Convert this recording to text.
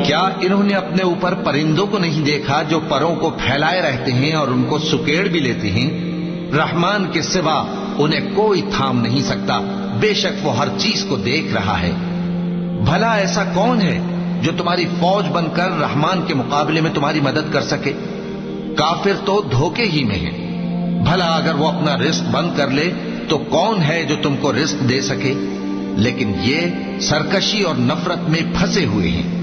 क्या इन्होंने अपने ऊपर परिंदों को नहीं देखा जो परों को फैलाए रहते हैं और उनको सुकेड़ भी लेते हैं? रहमान के सिवा उन्हें कोई थाम नहीं सकता, बेशक वो हर चीज को देख रहा है। भला ऐसा कौन है जो तुम्हारी फौज बनकर रहमान के मुकाबले में तुम्हारी मदद कर सके? काफिर तो धोखे ही में है। भला अगर वो अपना रिस्क बंद कर ले तो कौन है जो तुमको रिस्क दे सके? लेकिन ये सरकशी और नफरत में फंसे हुए हैं।